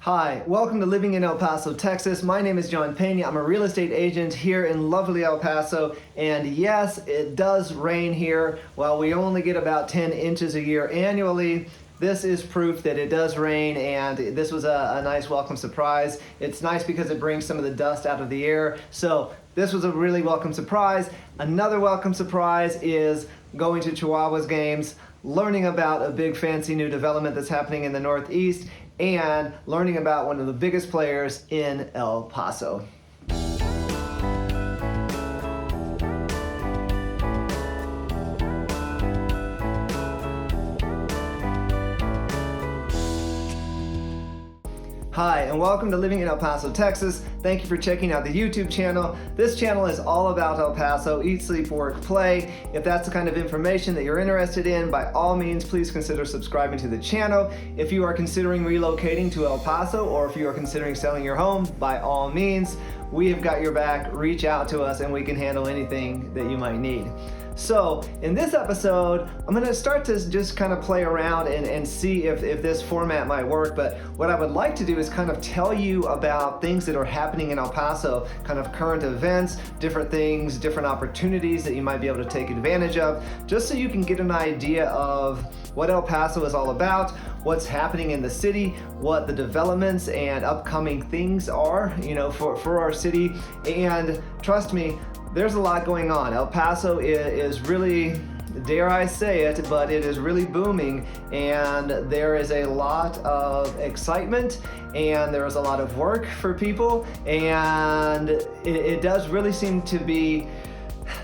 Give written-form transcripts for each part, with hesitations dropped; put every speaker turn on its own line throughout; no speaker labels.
Hi, welcome to Living in El Paso, Texas. My name is John Pena. I'm a real estate agent here in lovely El Paso. And yes, it does rain here. While we only get about 10 inches a year annually, this is proof that it does rain, and this was a nice welcome surprise. It's nice because it brings some of the dust out of the air. So this was a really welcome surprise. Another welcome surprise is going to Chihuahuas games, learning about a big fancy new development that's happening in the Northeast, and learning about one of the biggest players in El Paso. Hi, and welcome to Living in El Paso, Texas. Thank you for checking out the YouTube channel. This channel is all about El Paso, eat, sleep, work, play. If that's the kind of information that you're interested in, by all means, please consider subscribing to the channel. If you are considering relocating to El Paso, or if you are considering selling your home, by all means, we have got your back. Reach out to us and we can handle anything that you might need. So in this episode, I'm going to start to just kind of play around and see if this format might work. But what I would like to do is kind of tell you about things that are happening in El Paso, kind of current events, different things, different opportunities that you might be able to take advantage of, just so you can get an idea of what El Paso is all about, what's happening in the city, what the developments and upcoming things are, for our city. And trust me, there's a lot going on. El Paso is really, dare I say it, but it is really booming, and there is a lot of excitement, and there is a lot of work for people, and it does really seem to be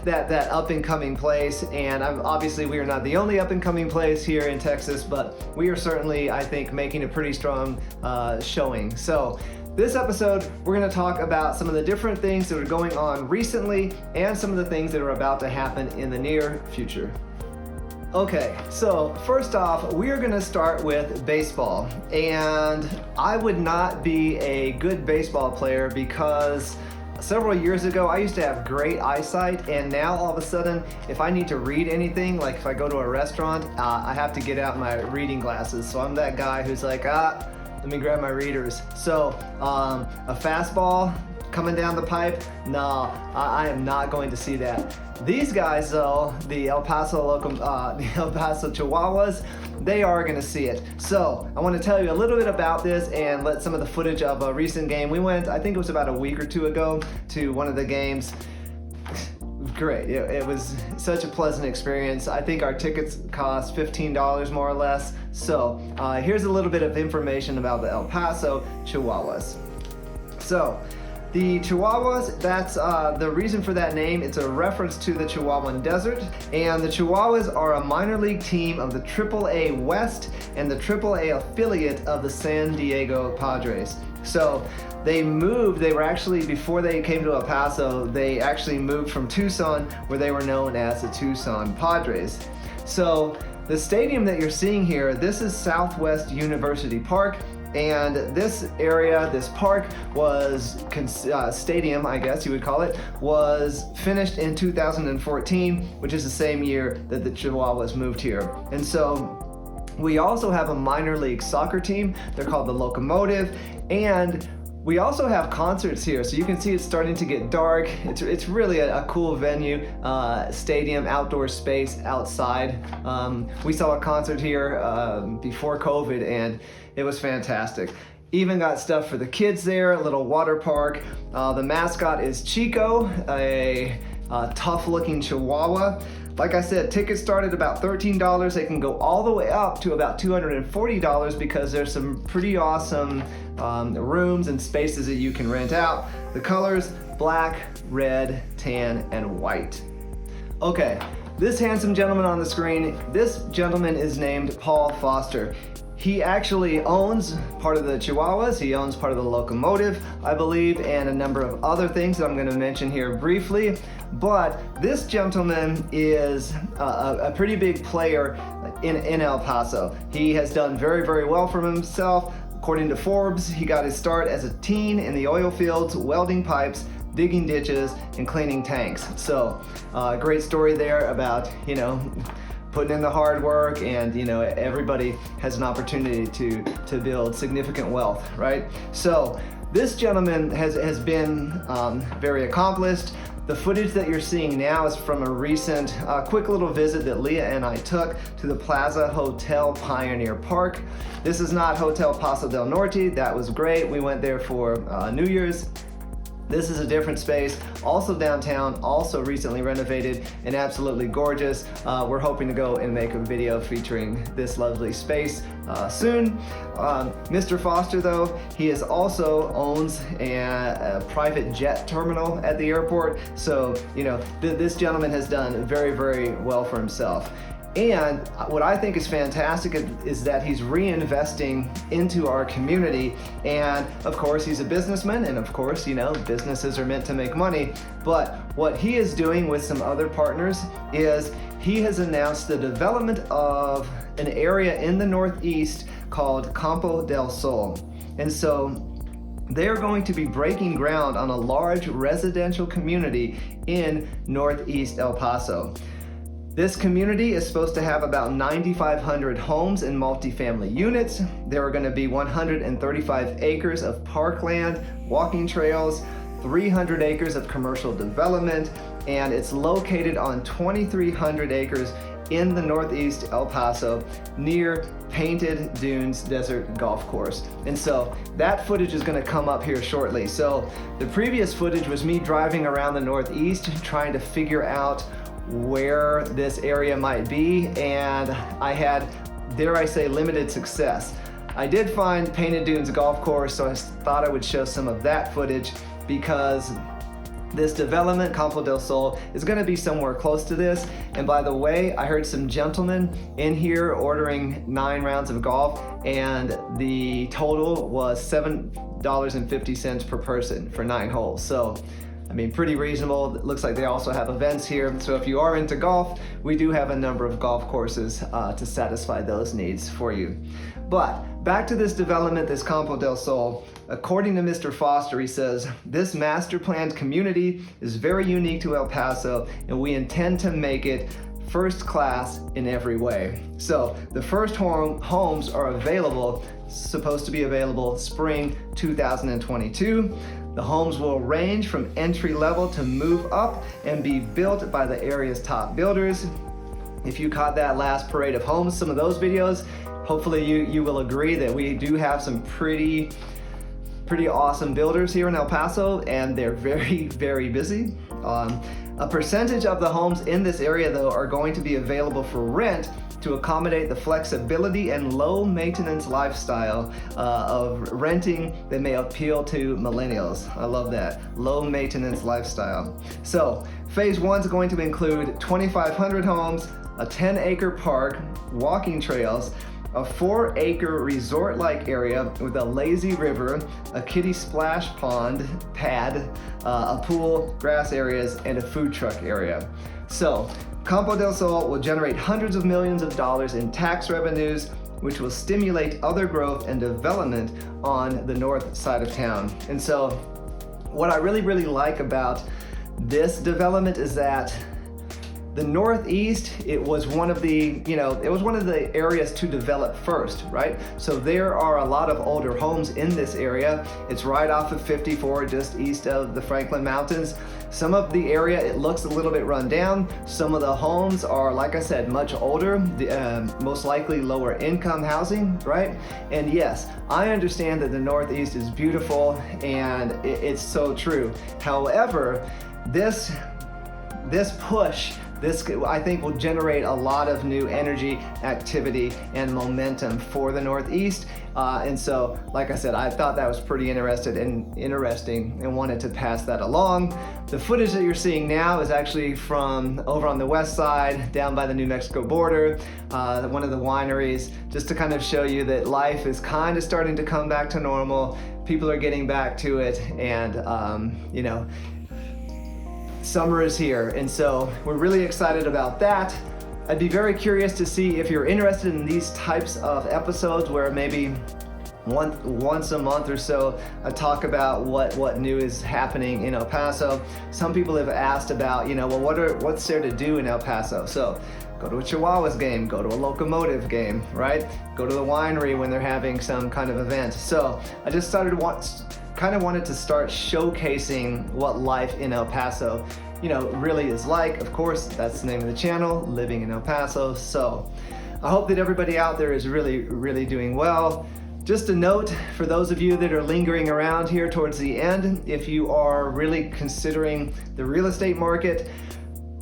that up and coming place. And obviously we are not the only up and coming place here in Texas, but we are certainly, I think, making a pretty strong showing. So this episode, we're going to talk about some of the different things that are going on recently and some of the things that are about to happen in the near future. Okay, so first off, we are going to start with baseball. And I would not be a good baseball player because several years ago, I used to have great eyesight, and now all of a sudden, if I need to read anything, like if I go to a restaurant, I have to get out my reading glasses. So I'm that guy who's like, let me grab my readers. So a fastball coming down the pipe, no, I am not going to see that. These guys though, the El Paso Chihuahuas, they are going to see it. So I want to tell you a little bit about this and let some of the footage of a recent game. We went, I think it was about a week or two ago, to one of the games. Great. It was such a pleasant experience. I think our tickets cost $15 more or less. So here's a little bit of information about the El Paso Chihuahuas. So the Chihuahuas, that's the reason for that name. It's a reference to the Chihuahuan Desert. And the Chihuahuas are a minor league team of the AAA West and the AAA affiliate of the San Diego Padres. So they were actually, before they came to El Paso, they actually moved from Tucson, where they were known as the Tucson Padres. So the stadium that you're seeing here, this is Southwest University Park. And this area, this park was, stadium, I guess you would call it, was finished in 2014, which is the same year that the Chihuahuas moved here. And so we also have a minor league soccer team. They're called the Locomotive. And we also have concerts here, so you can see it's starting to get dark. It's really a cool venue, stadium, outdoor space outside. We saw a concert here before COVID, and it was fantastic. Even got stuff for the kids there, a little water park. The mascot is Chico, a tough-looking Chihuahua. Like I said, tickets start at about $13. They can go all the way up to about $240 because there's some pretty awesome rooms and spaces that you can rent out. The colors, black, red, tan, and white. Okay, this handsome gentleman on the screen, this gentleman is named Paul Foster. He actually owns part of the Chihuahuas, he owns part of the Locomotive, I believe, and a number of other things that I'm going to mention here briefly. But this gentleman is a pretty big player in El Paso. He has done very, very well for himself. According to Forbes, he got his start as a teen in the oil fields, welding pipes, digging ditches, and cleaning tanks. So, great story there about, putting in the hard work, and everybody has an opportunity to build significant wealth, right? So this gentleman has been very accomplished. The footage that you're seeing now is from a recent quick little visit that Leah and I took to the Plaza Hotel Pioneer Park. This is not Hotel Paso del Norte. That was great. We went there for New Year's. This is a different space, also downtown, also recently renovated and absolutely gorgeous. We're hoping to go and make a video featuring this lovely space soon. Mr. Foster, though, he also owns a private jet terminal at the airport. So, this gentleman has done very, very well for himself. And what I think is fantastic is that he's reinvesting into our community. And of course, he's a businessman, and of course, businesses are meant to make money. But what he is doing with some other partners is he has announced the development of an area in the Northeast called Campo del Sol. And so they're going to be breaking ground on a large residential community in Northeast El Paso. This community is supposed to have about 9,500 homes and multifamily units. There are going to be 135 acres of parkland, walking trails, 300 acres of commercial development, and it's located on 2,300 acres in the Northeast El Paso near Painted Dunes Desert Golf Course. And so that footage is going to come up here shortly. So the previous footage was me driving around the Northeast trying to figure out where this area might be, and I had, dare I say, limited success. I did find Painted Dunes Golf Course, so I thought I would show some of that footage because this development, Campo del Sol, is going to be somewhere close to this. And by the way, I heard some gentlemen in here ordering 9 rounds of golf, and the total was $7.50 per person for 9 holes. So pretty reasonable. It looks like they also have events here. So if you are into golf, we do have a number of golf courses to satisfy those needs for you. But back to this development, this Campo del Sol. According to Mr. Foster, he says, this master planned community is very unique to El Paso, and we intend to make it first class in every way. So the first homes are supposed to be available spring 2022. The homes will range from entry level to move up and be built by the area's top builders. If you caught that last parade of homes, some of those videos, hopefully you will agree that we do have some pretty awesome builders here in El Paso, and they're very, very busy. A percentage of the homes in this area, though, are going to be available for rent to accommodate the flexibility and low maintenance lifestyle of renting that may appeal to millennials. I love that, low maintenance lifestyle. So phase 1 is going to include 2,500 homes, a 10-acre park, walking trails, a 4-acre resort-like area with a lazy river, a kiddie splash pad, a pool, grass areas, and a food truck area. So Campo del Sol will generate hundreds of millions of dollars in tax revenues, which will stimulate other growth and development on the north side of town. And so what I really, really like about this development is that the Northeast, it was one of the areas to develop first, right? So there are a lot of older homes in this area. It's right off of 54, just east of the Franklin Mountains. Some of the area, it looks a little bit run down. Some of the homes are, like I said, much older, most likely lower income housing, right? And yes, I understand that the Northeast is beautiful, and it's so true. However, this push, I think, will generate a lot of new energy, activity, and momentum for the Northeast. And so, like I said, I thought that was pretty interesting and wanted to pass that along. The footage that you're seeing now is actually from over on the west side, down by the New Mexico border, one of the wineries, just to kind of show you that life is kind of starting to come back to normal. People are getting back to it, and summer is here, and so we're really excited about that. I'd be very curious to see if you're interested in these types of episodes where maybe once a month or so I talk about what new is happening in El Paso. Some people have asked about, what's there to do in El Paso? So Go to a Chihuahuas game, go to a Locomotive game, right? Go to the winery when they're having some kind of event. So I just wanted to start showcasing what life in El Paso, really is like. Of course, that's the name of the channel, Living in El Paso. So I hope that everybody out there is really, really doing well. Just a note for those of you that are lingering around here towards the end, if you are really considering the real estate market,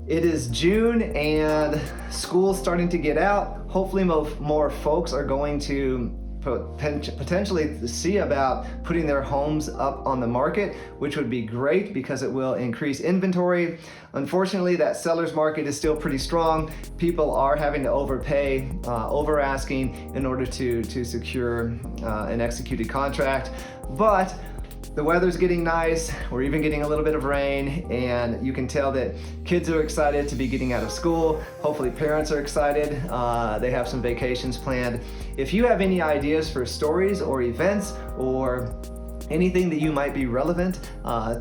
it is June and school's starting to get out. Hopefully more folks are going to potentially see about putting their homes up on the market, which would be great because it will increase inventory. Unfortunately, that seller's market is still pretty strong. People are having to overpay, over asking in order to secure an executed contract. But the weather's getting nice, we're even getting a little bit of rain, and you can tell that kids are excited to be getting out of school. Hopefully parents are excited, they have some vacations planned. If you have any ideas for stories or events or anything that you might be relevant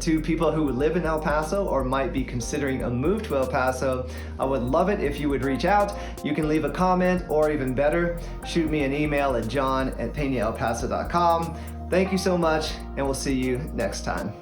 to people who live in El Paso or might be considering a move to El Paso, I would love it if you would reach out. You can leave a comment, or even better, shoot me an email at john@penaelpaso.com. Thank you so much, and we'll see you next time.